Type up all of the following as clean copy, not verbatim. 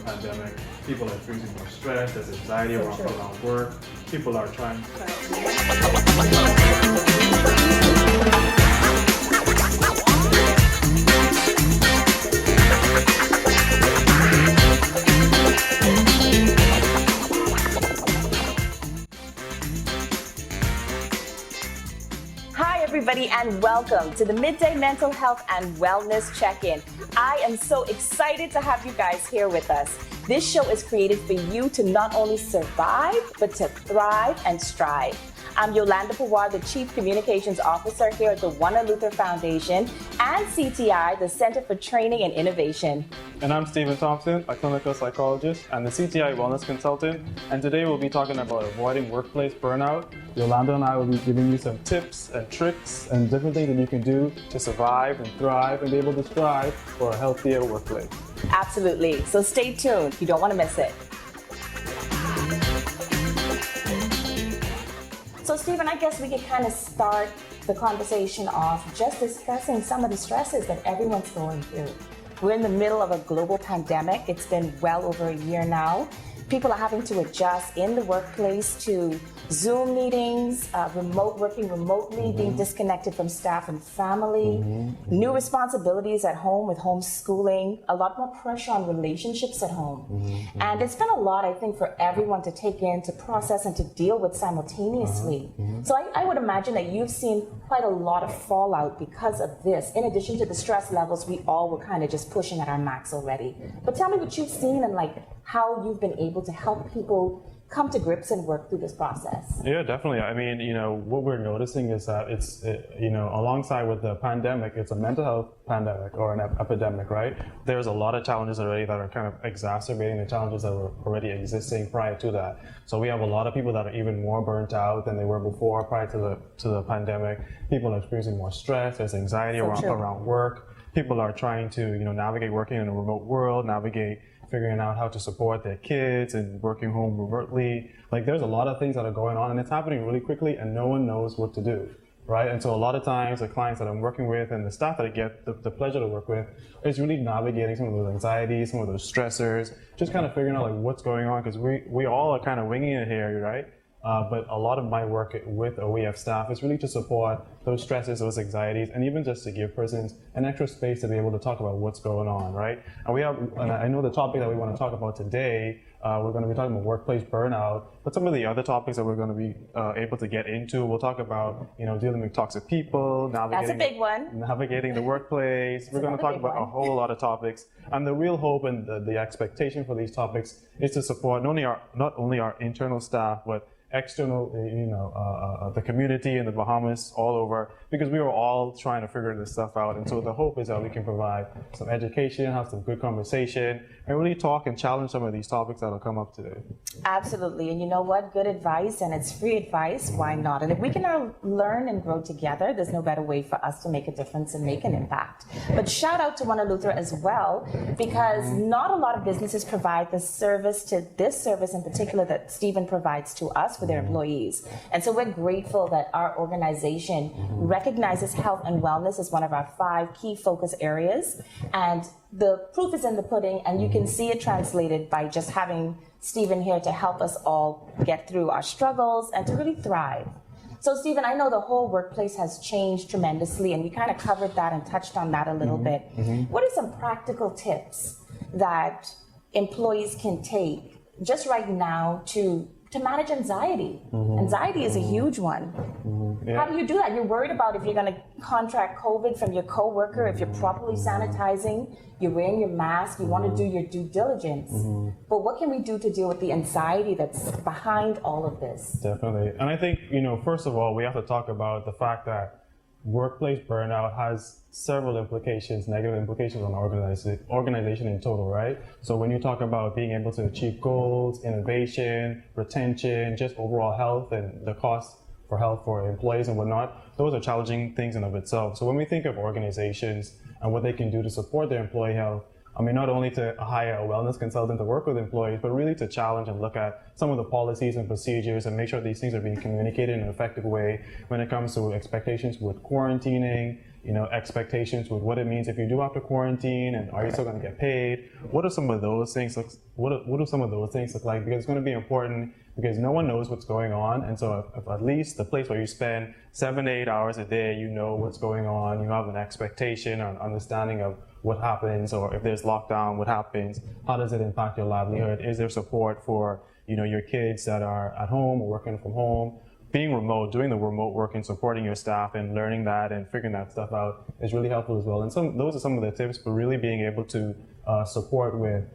pandemic. People are experiencing more stress, there's anxiety around work. People are trying. Hi, everybody, and welcome to the Midday Mental Health and Wellness Check-In. I am so excited to have you guys here with us. This show is created for you to not only survive, but to thrive and strive. I'm Yolanda, Pawar, the Chief Communications Officer here at the Eleuthera Foundation and CTI, the Center for Training and Innovation. And I'm Thompson, a clinical psychologist and the CTI wellness consultant. And today we'll be talking about avoiding workplace burnout. Yolanda and I will be giving you some tips and tricks and different things that you can do to survive and thrive and be able to strive for a healthier workplace. Absolutely. So stay tuned. You don't want to miss it. So Stephen, I guess we could kind of start the conversation off just discussing some of the stresses that everyone's going through. We're in the middle of a global pandemic. It's been well over a year now. People are having to adjust in the workplace to Zoom meetings, working remotely, being disconnected from staff and family, new responsibilities at home with homeschooling, a lot more pressure on relationships at home. And it's been a lot, I think, for everyone to take in, to process, and to deal with simultaneously. So I would imagine that you've seen quite a lot of fallout because of this, in addition to the stress levels we all were kind of just pushing at our max already. But tell me what you've seen and how you've been able to help people come to grips and work through this process. Yeah, definitely. I mean, what we're noticing is that it's, alongside with the pandemic, it's a mental health pandemic or an epidemic, right? There's a lot of challenges already that are kind of exacerbating the challenges that were already existing prior to that. So we have a lot of people that are even more burnt out than they were before prior to the pandemic. People are experiencing more stress, there's anxiety around work. People are trying to, navigate working in a remote world, figuring out how to support their kids and working home remotely. There's a lot of things that are going on and it's happening really quickly and no one knows what to do, right? And so a lot of times the clients that I'm working with and the staff that I get the pleasure to work with is really navigating some of those anxieties, some of those stressors, just kind of figuring out what's going on, because we all are kind of winging it here, right? But a lot of my work with OEF staff is really to support those stresses, those anxieties, and even just to give persons an extra space to be able to talk about what's going on, right? And I know the topic that we want to talk about today, we're going to be talking about workplace burnout, but some of the other topics that we're going to be able to get into, we'll talk about, dealing with toxic people, That's a big one. Navigating the workplace. We're going to talk about a whole lot of topics. And the real hope and the expectation for these topics is to support not only our internal staff, but external, the community in the Bahamas, all over, because we were all trying to figure this stuff out. And so the hope is that we can provide some education, have some good conversation, and really talk and challenge some of these topics that will come up today. Absolutely. And you know what? Good advice, and it's free advice. Why not? And if we can all learn and grow together, there's no better way for us to make a difference and make an impact. But shout out to Eleuthera as well, because not a lot of businesses provide this service in particular that Stephen provides to us for their employees. And so we're grateful that our organization recognizes health and wellness as one of our 5 key focus areas. And the proof is in the pudding, and you can see it translated by just having Stephen here to help us all get through our struggles and to really thrive. So Stephen, I know the whole workplace has changed tremendously, and we kind of covered that and touched on that a little bit. What are some practical tips that employees can take just right now to manage anxiety? Anxiety is a huge one. How do you do that? You're worried about if you're going to contract COVID from your coworker, if you're properly sanitizing, you're wearing your mask, you want to do your due diligence. But what can we do to deal with the anxiety that's behind all of this? Definitely. And I think, first of all, we have to talk about the fact that workplace burnout has several implications, negative implications on organization in total, right? So when you talk about being able to achieve goals, innovation, retention, just overall health and the cost for health for employees and whatnot, those are challenging things in of itself. So when we think of organizations and what they can do to support their employee health, I mean, not only to hire a wellness consultant to work with employees, but really to challenge and look at some of the policies and procedures and make sure these things are being communicated in an effective way when it comes to expectations with quarantining, expectations with what it means if you do have to quarantine, and are you still going to get paid? What are some of those things? What do some of those things look like? Because it's going to be important, because no one knows what's going on, and so if at least the place where you spend 7 to 8 hours a day, you know what's going on, you have an expectation or an understanding of what happens, or if there's lockdown, what happens, how does it impact your livelihood? Is there support for your kids that are at home or working from home? Being remote, doing the remote work and supporting your staff and learning that and figuring that stuff out is really helpful as well. And those are some of the tips, but really being able to support with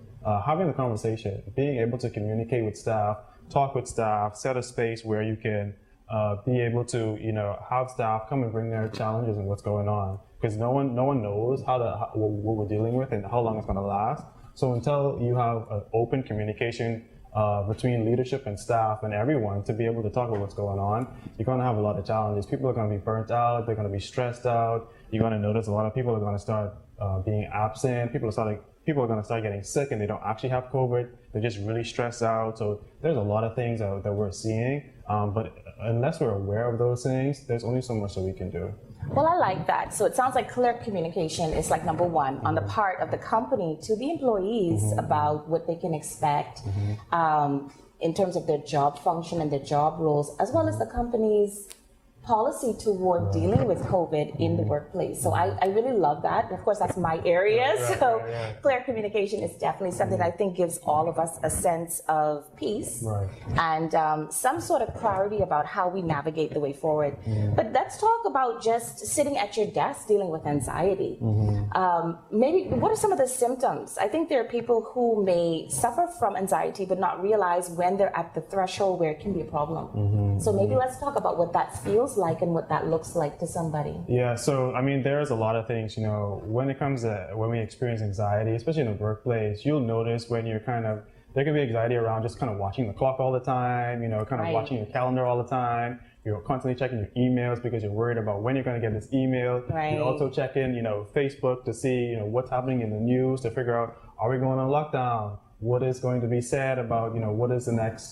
having the conversation, being able to communicate with staff, talk with staff, set a space where you can be able to have staff come and bring their challenges and what's going on, because no one knows what we're dealing with and how long it's going to last. So until you have an open communication between leadership and staff and everyone to be able to talk about what's going on, you're going to have a lot of challenges. People are going to be burnt out, they're going to be stressed out, you're going to notice a lot of people are going to start being absent, people are going to start getting sick and they don't actually have COVID, they're just really stressed out. So there's a lot of things that we're seeing, but unless we're aware of those things, there's only so much that we can do. Well, I like that. So it sounds like clear communication is like number one on the part of the company to the employees about what they can expect in terms of their job function and their job roles, as well as the company's policy toward dealing with COVID in the workplace. So I really love that. Of course, that's my area. So clear communication is definitely something that I think gives all of us a sense of peace and some sort of clarity about how we navigate the way forward. But let's talk about just sitting at your desk dealing with anxiety. Maybe what are some of the symptoms? I think there are people who may suffer from anxiety but not realize when they're at the threshold where it can be a problem. So maybe let's talk about what that feels like and what that looks like to somebody. Yeah, so I mean, there's a lot of things, when it comes to when we experience anxiety, especially in the workplace, you'll notice when you're there can be anxiety around just kind of watching the clock all the time, kind of watching your calendar all the time. You're constantly checking your emails because you're worried about when you're going to get this email. You're also checking, Facebook to see, what's happening in the news to figure out, are we going on lockdown? What is going to be said about, what is the next,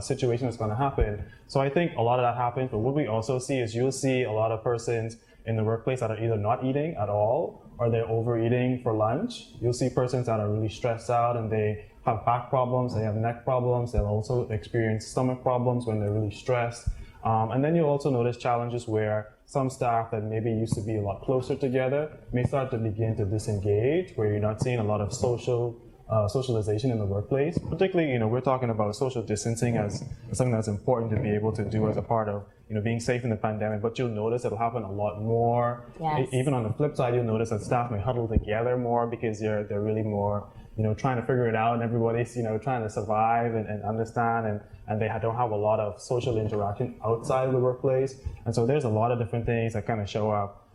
situation that's going to happen. So I think a lot of that happens, but what we also see is you'll see a lot of persons in the workplace that are either not eating at all or they're overeating for lunch. You'll see persons that are really stressed out and they have back problems, they have neck problems, they'll also experience stomach problems when they're really stressed. And then you'll also notice challenges where some staff that maybe used to be a lot closer together may start to begin to disengage, where you're not seeing a lot of socialization in the workplace. Particularly, we're talking about social distancing as something that's important to be able to do as a part of, being safe in the pandemic. But you'll notice it'll happen a lot more. Even on the flip side, you'll notice that staff may huddle together more because they're really more, trying to figure it out, and everybody's, trying to survive and understand, and they don't have a lot of social interaction outside of the workplace. And so there's a lot of different things that kind of show up.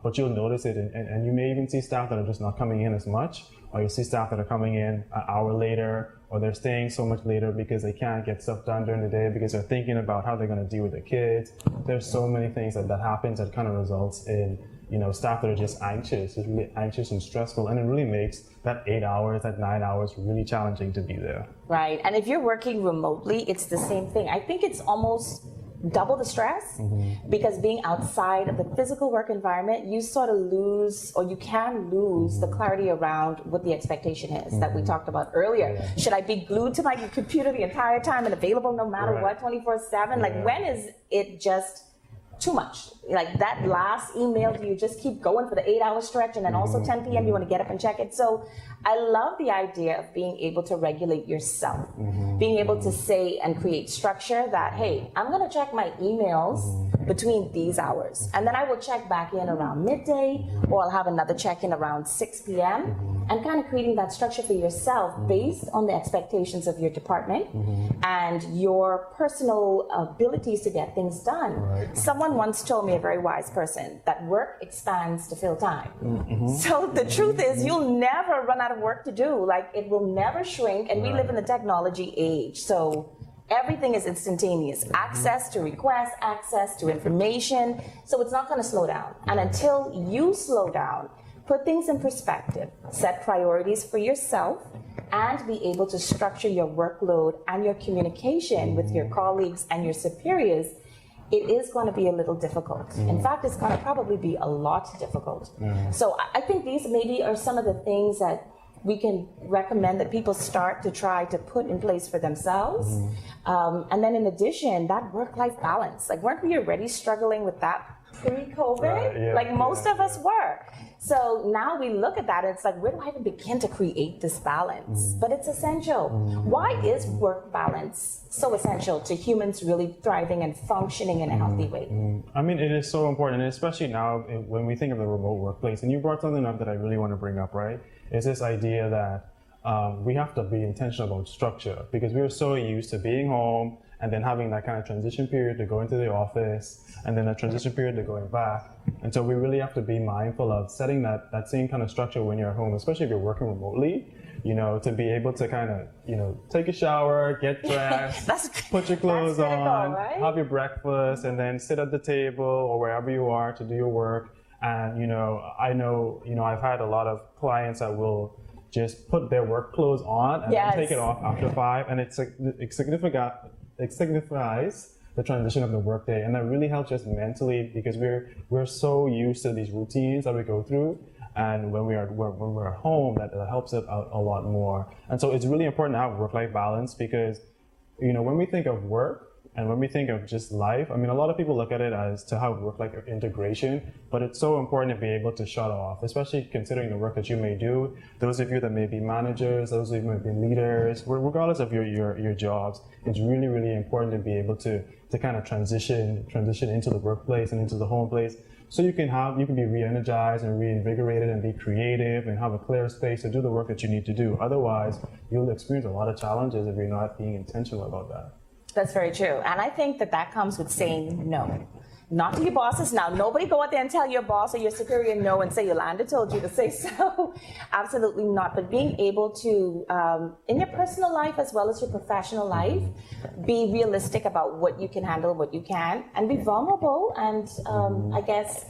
But you'll notice it, and you may even see staff that are just not coming in as much, or you'll see staff that are coming in an hour later, or they're staying so much later because they can't get stuff done during the day because they're thinking about how they're going to deal with their kids. There's so many things that happens that kind of results in, staff that are just anxious, just really anxious and stressful, and it really makes that 8 hours, that 9 hours really challenging to be there. Right, and if you're working remotely, it's the same thing. I think it's almost double the stress because being outside of the physical work environment, you sort of lose, or you can lose the clarity around what the expectation is that we talked about earlier. Should I be glued to my computer the entire time and available no matter what, 24/7? Like, when is it just too much? Like that last email, do you just keep going for the 8-hour stretch, and then also 10 p.m. you want to get up and check it? So I love the idea of being able to regulate yourself, being able to say and create structure that, hey, I'm going to check my emails between these hours, and then I will check back in around midday, or I'll have another check-in around 6 p.m. and kind of creating that structure for yourself based on the expectations of your department and your personal abilities to get things done. Someone once told me, a very wise person, that work expands to fill time. So the truth is, you'll never run out of work to do. Like, it will never shrink, and we live in the technology age. So everything is instantaneous. Access to requests, access to information. So it's not going to slow down. And until you slow down, put things in perspective, set priorities for yourself, and be able to structure your workload and your communication with your colleagues and your superiors, it is going to be a little difficult. In fact, it's going to probably be a lot difficult. So I think these maybe are some of the things that we can recommend that people start to try to put in place for themselves. And then in addition, that work-life balance. Like, weren't we already struggling with that pre-COVID? Like most of us were. So now we look at that and it's like, where do I even begin to create this balance? But it's essential. Why is work balance so essential to humans really thriving and functioning in a healthy way? I mean, it is so important, and especially now when we think of the remote workplace. And you brought something up that I really want to bring up, right? Is this idea that we have to be intentional about structure, because we're so used to being home and then having that kind of transition period to go into the office, and then a transition period to going back. And so we really have to be mindful of setting that same kind of structure when you're at home, especially if you're working remotely, you know, to be able to kind of, you know, take a shower, get dressed, put your clothes on, right? Have your breakfast, and then sit at the table or wherever you are to do your work. And, you know, I've had a lot of clients that will just put their work clothes on and then take it off after 5, and it signifies the transition of the workday, and that really helps us mentally, because we're so used to these routines that we go through, and when we're at home, that helps it out a lot more. And so it's really important to have work-life balance, because, you know, when we think of work and when we think of just life, I mean, a lot of people look at it as to have work-life integration, but it's so important to be able to shut off, especially considering the work that you may do. Those of you that may be managers, those of you that may be leaders, regardless of your jobs, it's really, really important to be able to kind of transition into the workplace and into the home place, so you can be re-energized and reinvigorated and be creative and have a clear space to do the work that you need to do. Otherwise, you'll experience a lot of challenges if you're not being intentional about that. That's very true. And I think that comes with saying no. Not to your bosses. Now, nobody go out there and tell your boss or your superior no and say, Yolanda told you to say so. Absolutely not. But being able to, in your personal life as well as your professional life, be realistic about what you can handle, what you can, and be vulnerable. And I guess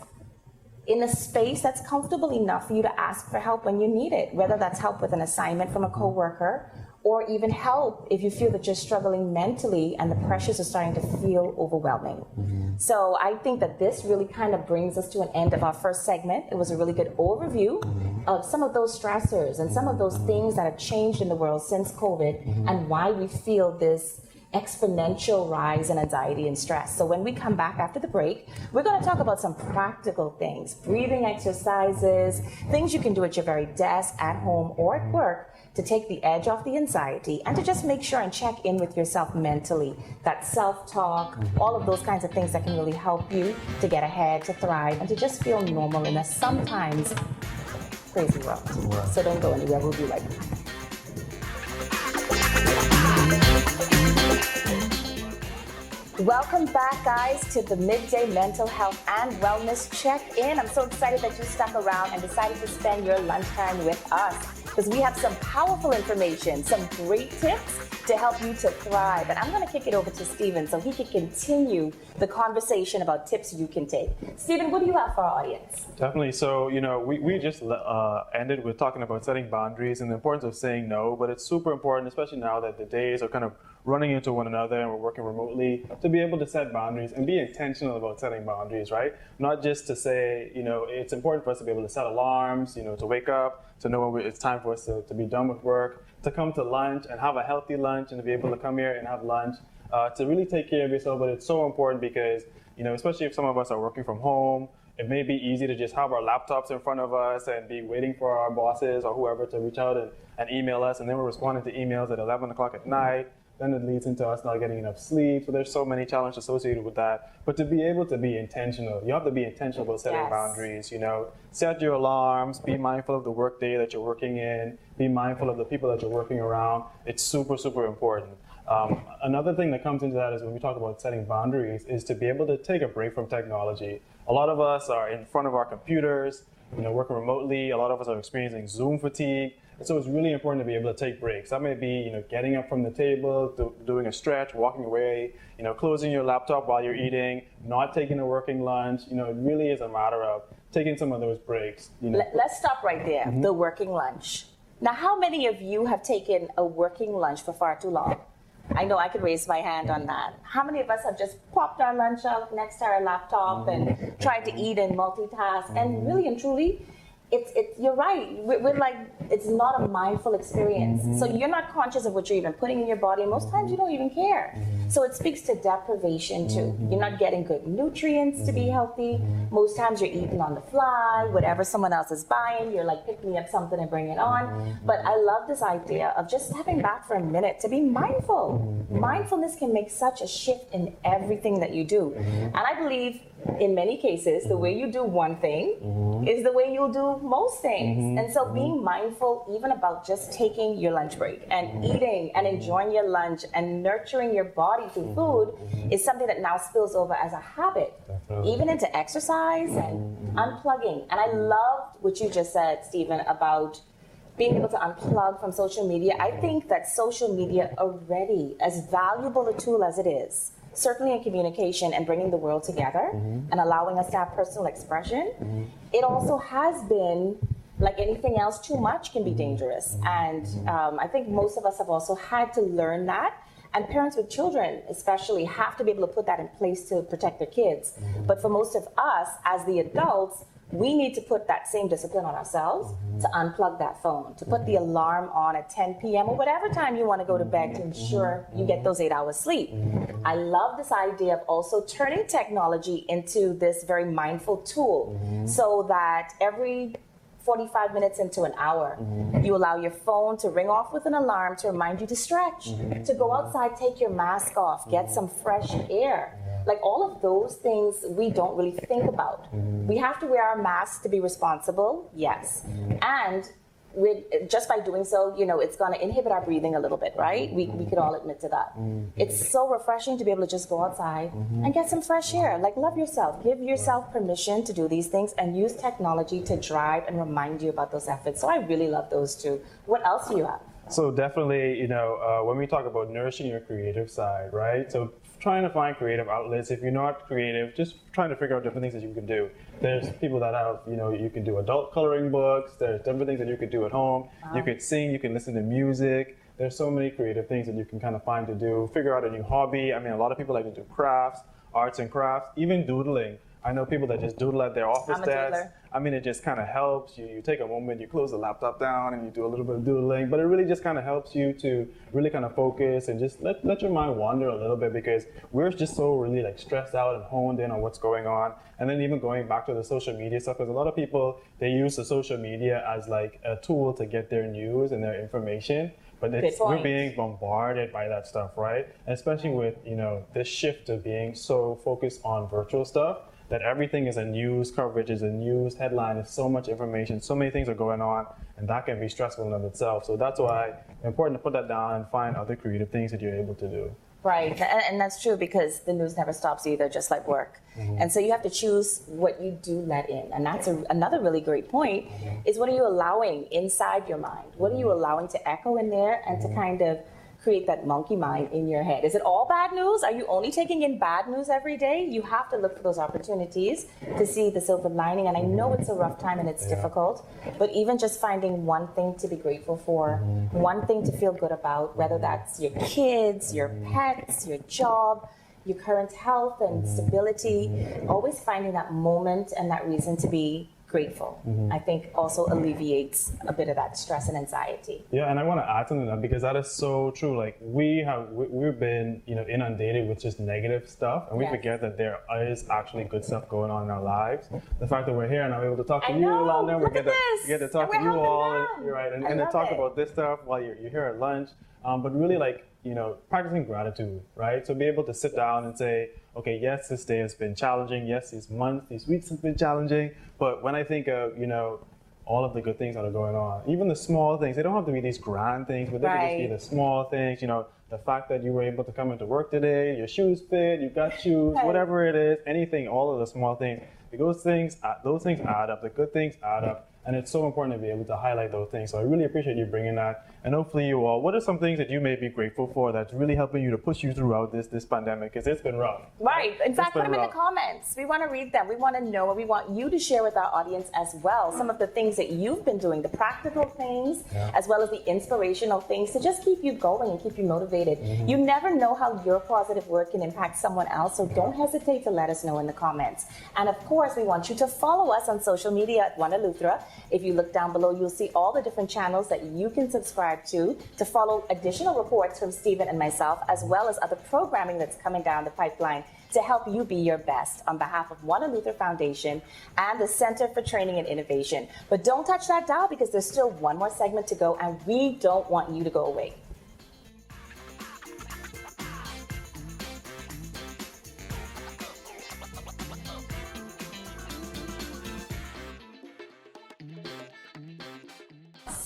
in a space that's comfortable enough for you to ask for help when you need it, whether that's help with an assignment from a coworker, or even help if you feel that you're struggling mentally and the pressures are starting to feel overwhelming. So I think that this really kind of brings us to an end of our first segment. It was a really good overview of some of those stressors and some of those things that have changed in the world since COVID, and why we feel this exponential rise in anxiety and stress. So when we come back after the break, we're going to talk about some practical things, breathing exercises, things you can do at your very desk, at home, or at work, to take the edge off the anxiety and to just make sure and check in with yourself mentally. That self-talk, all of those kinds of things that can really help you to get ahead, to thrive, and to just feel normal in a sometimes crazy world. So don't go anywhere. We'll be right back. Welcome back, guys, to the Midday Mental Health and Wellness Check-In. I'm so excited that you stuck around and decided to spend your lunchtime with us, because we have some powerful information, some great tips to help you to thrive. And I'm going to kick it over to Stephen so he can continue the conversation about tips you can take. Stephen, what do you have for our audience? Definitely. So, you know, we just ended with talking about setting boundaries and the importance of saying no, but it's super important, especially now that the days are kind of running into one another and we're working remotely, to be able to set boundaries and be intentional about setting boundaries, right? Not just to say, you know, it's important for us to be able to set alarms, you know, to wake up, to know when it's time for us to be done with work, to come to lunch and have a healthy lunch, and to be able to come here and have lunch, to really take care of yourself. But it's so important because, you know, especially if some of us are working from home, it may be easy to just have our laptops in front of us and be waiting for our bosses or whoever to reach out and email us, and then we're responding to emails at 11 o'clock at night. Then it leads into us not getting enough sleep. So there's so many challenges associated with that. But to be able to be intentional, you have to be intentional about setting boundaries, you know. Set your alarms, be mindful of the work day that you're working in, be mindful of the people that you're working around. It's super, super important. Another thing that comes into that is when we talk about setting boundaries is to be able to take a break from technology. A lot of us are in front of our computers, you know, working remotely. A lot of us are experiencing Zoom fatigue. And so it's really important to be able to take breaks. That may be, you know, getting up from the table, doing a stretch, walking away, you know, closing your laptop while you're eating, not taking a working lunch. You know, it really is a matter of taking some of those breaks. You know. Let's stop right there, the working lunch. Now, how many of you have taken a working lunch for far too long? I know I could raise my hand on that. How many of us have just popped our lunch out next to our laptop and tried to eat and multitask? And really and truly, you're right. We're like, it's not a mindful experience. So you're not conscious of what you're even putting in your body. And most times you don't even care. So it speaks to deprivation too. You're not getting good nutrients to be healthy. Most times you're eating on the fly, whatever someone else is buying, you're like picking up something and bringing it on. But I love this idea of just stepping back for a minute to be mindful. Mindfulness can make such a shift in everything that you do. And I believe in many cases, the way you do one thing is the way you'll do most things. And so being mindful even about just taking your lunch break and eating and enjoying your lunch and nurturing your body through food is something that now spills over as a habit, even into exercise and unplugging. And I loved what you just said, Stephen, about being able to unplug from social media. I think that social media already, as valuable a tool as it is, certainly in communication and bringing the world together and allowing us to have personal expression, it also has been, like anything else, too much can be dangerous. And I think most of us have also had to learn that. And parents with children especially have to be able to put that in place to protect their kids. But for most of us, as the adults, we need to put that same discipline on ourselves to unplug that phone, to put the alarm on at 10 p.m. or whatever time you want to go to bed to ensure you get those 8 hours sleep. I love this idea of also turning technology into this very mindful tool so that every 45 minutes into an hour, you allow your phone to ring off with an alarm to remind you to stretch, to go outside, take your mask off, get some fresh air. Like all of those things we don't really think about. We have to wear our masks to be responsible, yes. And just by doing so, it's going to inhibit our breathing a little bit, right? We could all admit to that. It's so refreshing to be able to just go outside and get some fresh air. Like, love yourself. Give yourself permission to do these things and use technology to drive and remind you about those efforts. So I really love those two. What else do you have? So definitely, when we talk about nourishing your creative side, right? So trying to find creative outlets. If you're not creative, just trying to figure out different things that you can do. There's people that have, you can do adult coloring books. There's different things that you could do at home. Wow. You could sing, you can listen to music. There's so many creative things that you can kind of find to do. Figure out a new hobby. I mean, a lot of people like to do crafts, arts and crafts, even doodling. I know people that just doodle at their office desks. I mean, it just kind of helps. You take a moment, you close the laptop down, and you do a little bit of doodling. But it really just kind of helps you to really kind of focus and just let your mind wander a little bit, because we're just so really like stressed out and honed in on what's going on. And then even going back to the social media stuff, because a lot of people, they use the social media as like a tool to get their news and their information. But we're being bombarded by that stuff, right? And especially with, this shift of being so focused on virtual stuff, that everything is a news coverage, is a news headline, is so much information, so many things are going on, and that can be stressful in of itself. So that's why it's important to put that down and find other creative things that you're able to do. Right, and that's true, because the news never stops either, just like work. And so you have to choose what you do let in. And that's another really great point, is what are you allowing inside your mind? What are you allowing to echo in there and to kind of create that monkey mind in your head? Is it all bad news? Are you only taking in bad news every day? You have to look for those opportunities to see the silver lining. And I know it's a rough time and it's difficult, but even just finding one thing to be grateful for, one thing to feel good about, whether that's your kids, your pets, your job, your current health and stability, always finding that moment and that reason to be grateful, I think also alleviates a bit of that stress and anxiety. Yeah, and I want to add something to that, because that is so true. Like we've been inundated with just negative stuff, and we forget that there is actually good stuff going on in our lives. The fact that we're here and I'm able to talk to you, Yolanda, we get to talk to you all, and to talk about this stuff while you're here at lunch. But really, practicing gratitude, right? So be able to sit down and say, okay, yes, this day has been challenging. Yes, these months, these weeks have been challenging. But when I think of, all of the good things that are going on, even the small things, they don't have to be these grand things, but they can just be the small things, the fact that you were able to come into work today, your shoes fit, you got shoes, whatever it is, anything, all of the small things, those things add up, the good things add up. And it's so important to be able to highlight those things. So I really appreciate you bringing that. And hopefully you all, what are some things that you may be grateful for that's really helping you to push you throughout this pandemic? Because it's been rough. Right. In fact, put them in the comments. We want to read them. We want to know, and we want you to share with our audience as well some of the things that you've been doing, the practical things, as well as the inspirational things to just keep you going and keep you motivated. You never know how your positive word can impact someone else, so don't hesitate to let us know in the comments. And of course, we want you to follow us on social media at One Eleuthera. If you look down below, you'll see all the different channels that you can subscribe to follow additional reports from Stephen and myself, as well as other programming that's coming down the pipeline to help you be your best on behalf of One Eleuthera Foundation and the Center for Training and Innovation. But don't touch that dial because there's still one more segment to go, and we don't want you to go away.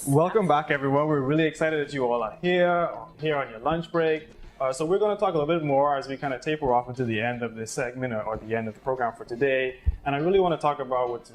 Welcome back, everyone. We're really excited that you all are here on your lunch break. So we're going to talk a little bit more as we kind of taper off into the end of this segment or the end of the program for today. And I really want to talk about what's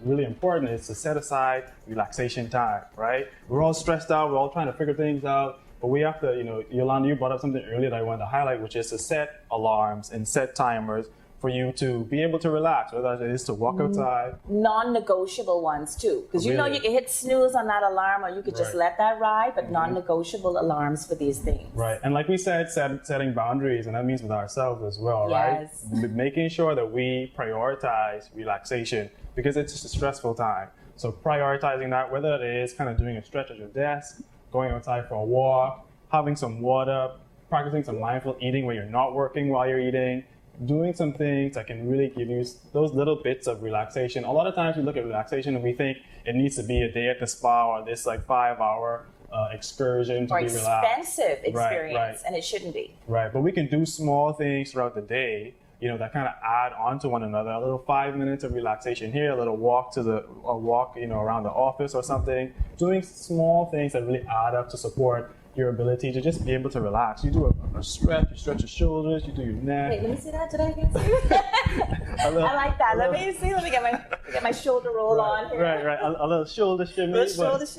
really important is to set aside relaxation time, right? We're all stressed out. We're all trying to figure things out. But we have to, Yolanda, you brought up something earlier that I wanted to highlight, which is to set alarms and set timers for you to be able to relax, whether it is to walk outside. Non-negotiable ones too, because you can hit snooze on that alarm, or you could just let that ride, but non-negotiable alarms for these things. Right, and like we said, setting boundaries, and that means with ourselves as well, right? Making sure that we prioritize relaxation, because it's just a stressful time. So prioritizing that, whether it is kind of doing a stretch at your desk, going outside for a walk, having some water, practicing some mindful eating where you're not working while you're eating, doing some things that can really give you those little bits of relaxation. A lot of times we look at relaxation and we think it needs to be a day at the spa or this 5-hour excursion to be relaxed. Or expensive experience, and it shouldn't be. Right, but we can do small things throughout the day, that kind of add on to one another. A little 5 minutes of relaxation here, a little walk around the office or something. Doing small things that really add up to support your ability to just be able to relax. You do a stretch, you stretch your shoulders, you do your neck. Wait, let me see that. Did I get see? I like that. Let me get my shoulder roll on here. Right. A little shoulder shimmy.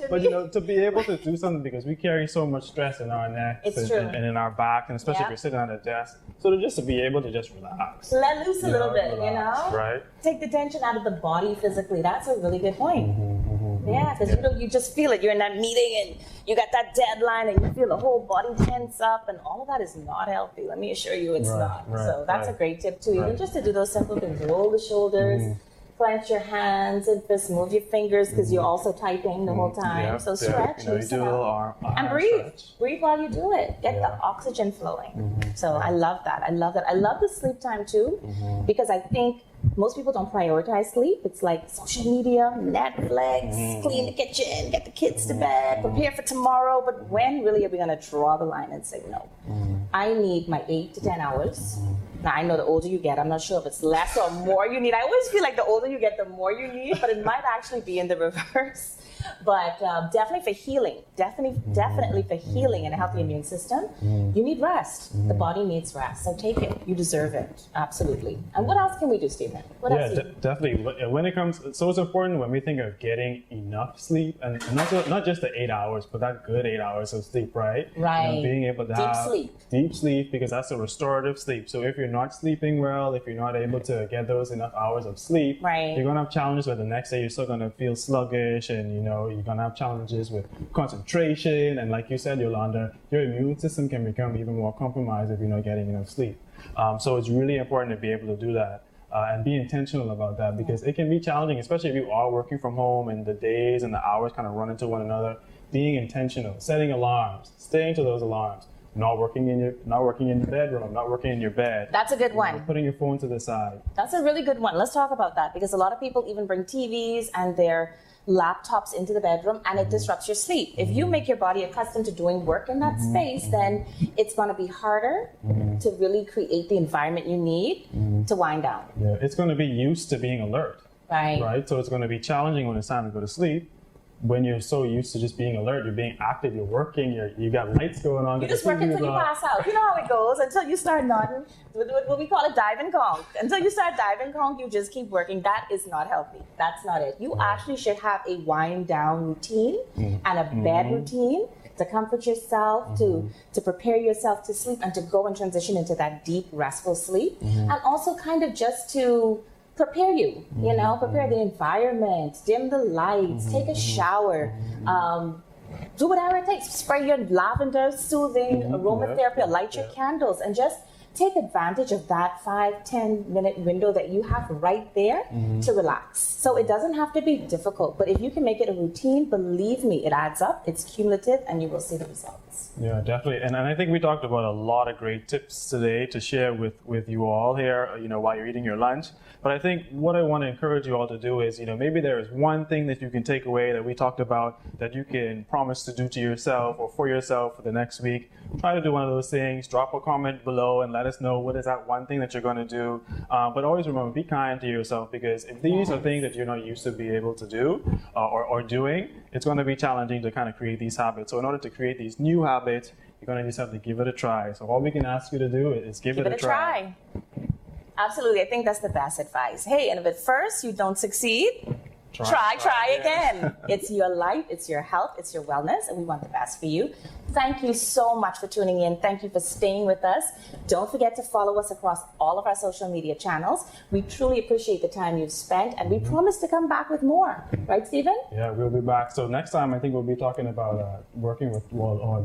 But to be able to do something, because we carry so much stress in our necks and in our back, and especially if you're sitting at a desk. So just to be able to just relax. Let loose a little bit, Right. Take the tension out of the body physically. That's a really good point. Yeah, because you just feel it. You're in that meeting and you got that deadline and you feel the whole body tense up, and all of that is not healthy. Let me assure you it's not. So that's a great tip too. Even just to do those simple things, roll the shoulders, clench your hands, and just move your fingers because you're also typing the whole time. So stretch, loosen up, and breathe. Breathe while you do it. Get the oxygen flowing. So I love that. I love the sleep time too, because I think most people don't prioritize sleep. It's like social media, Netflix, clean the kitchen, get the kids to bed, prepare for tomorrow. But when really are we going to draw the line and say, no, I need my 8 to 10 hours. Now, I know the older you get, I'm not sure if it's less or more you need. I always feel like the older you get, the more you need, but it might actually be in the reverse. But definitely for healing, definitely for healing and a healthy immune system, you need rest. The body needs rest, so take it. You deserve it, absolutely. And what else can we do, Stephen? Definitely. When it comes, so it's important when we think of getting enough sleep, and not just the 8 hours, but that good 8 hours of sleep, right? Right. Being able to have deep sleep, because that's a restorative sleep. So if you're not sleeping well, if you're not able to get those enough hours of sleep, you're gonna have challenges where the next day you're still gonna feel sluggish, and you're gonna have challenges with concentration, and like you said, Yolanda, your immune system can become even more compromised if you're not getting enough sleep. So it's really important to be able to do that and be intentional about that, because it can be challenging, especially if you are working from home and the days and the hours kind of run into one another. Being intentional, setting alarms, staying to those alarms. Not working in your bedroom, not working in your bed. That's a good one. Putting your phone to the side. That's a really good one. Let's talk about that, because a lot of people even bring TVs and their laptops into the bedroom, and it disrupts your sleep. If you make your body accustomed to doing work in that space, then it's going to be harder to really create the environment you need to wind down. Yeah, it's going to be used to being alert. Right. So it's going to be challenging when it's time to go to sleep. when you're so used to just being alert, you're being active, you're working, you got lights going on. You just work until you pass out. You know how it goes, until you start nodding, what we call a dive and conk. Until you start dive and conk, you just keep working. That is not healthy. That's not it. You actually should have a wind down routine and a bed routine to comfort yourself, to prepare yourself to sleep, and to go and transition into that deep, restful sleep. And also kind of just to prepare you, prepare the environment, dim the lights, take a shower, do whatever it takes. Spray your lavender, soothing aromatherapy, or light your candles, and just take advantage of that 5-10 minute window that you have right there to relax. So it doesn't have to be difficult, but if you can make it a routine, believe me, it adds up, it's cumulative, and you will see the results. Yeah, definitely. And I think we talked about a lot of great tips today to share with you all here, while you're eating your lunch. But I think what I want to encourage you all to do is, maybe there is one thing that you can take away that we talked about that you can promise to do to yourself or for yourself for the next week. Try to do one of those things. Drop a comment below and let us know what is that one thing that you're going to do. But always remember, be kind to yourself, because if these are things that you're not used to be able to do or doing, it's going to be challenging to kind of create these habits. So in order to create these new habits, you're going to just have to give it a try. So all we can ask you to do is give it a try. Absolutely. I think that's the best advice. Hey, and if at first you don't succeed, try again. It's your life, it's your health, it's your wellness, and we want the best for you. Thank you so much for tuning in. Thank you for staying with us. Don't forget to follow us across all of our social media channels. We truly appreciate the time you've spent, and we promise to come back with more. Right, Stephen? Yeah, we'll be back. So next time, I think we'll be talking about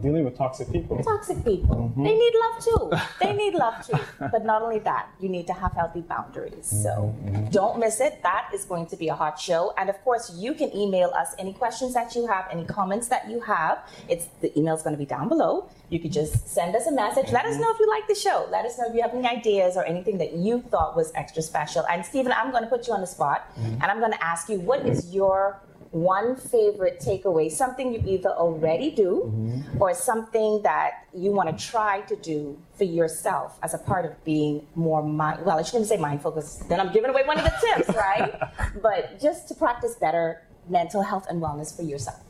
dealing with toxic people. Toxic people. They need love too. They need love too. But not only that, you need to have healthy boundaries. So don't miss it. That is going to be a hot show. And of course, you can email us any questions that you have, any comments that you have. The email's going to be down below. You could just send us a message. Let us know if you like the show. Let us know if you have any ideas or anything that you thought was extra special. And Stephen, I'm going to put you on the spot, and I'm going to ask you, what is your one favorite takeaway? Something you either already do or something that you want to try to do for yourself as a part of being more I shouldn't say mindful, because then I'm giving away one of the tips, right? But just to practice better mental health and wellness for yourself.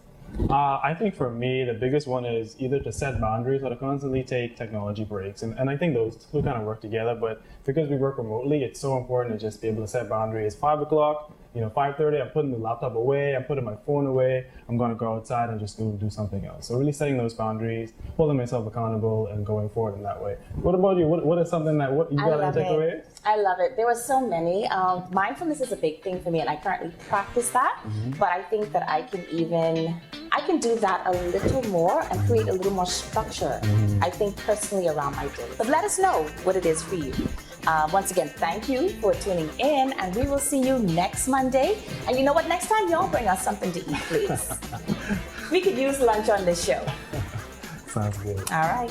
I think for me, the biggest one is either to set boundaries or to constantly take technology breaks. And I think those two kind of work together, but because we work remotely, it's so important to just be able to set boundaries. 5 o'clock, 5:30, I'm putting the laptop away, I'm putting my phone away, I'm going to go outside and just do something else. So really setting those boundaries, holding myself accountable, and going forward in that way. What about you? What is something that you got to take away? I love it. There were so many. Mindfulness is a big thing for me, and I currently practice that. But I think that I can do that a little more and create a little more structure, I think, personally around my day. But let us know what it is for you. Once again, thank you for tuning in, and we will see you next Monday. And you know what? Next time, y'all bring us something to eat, please. We could use lunch on this show. Sounds good. All right.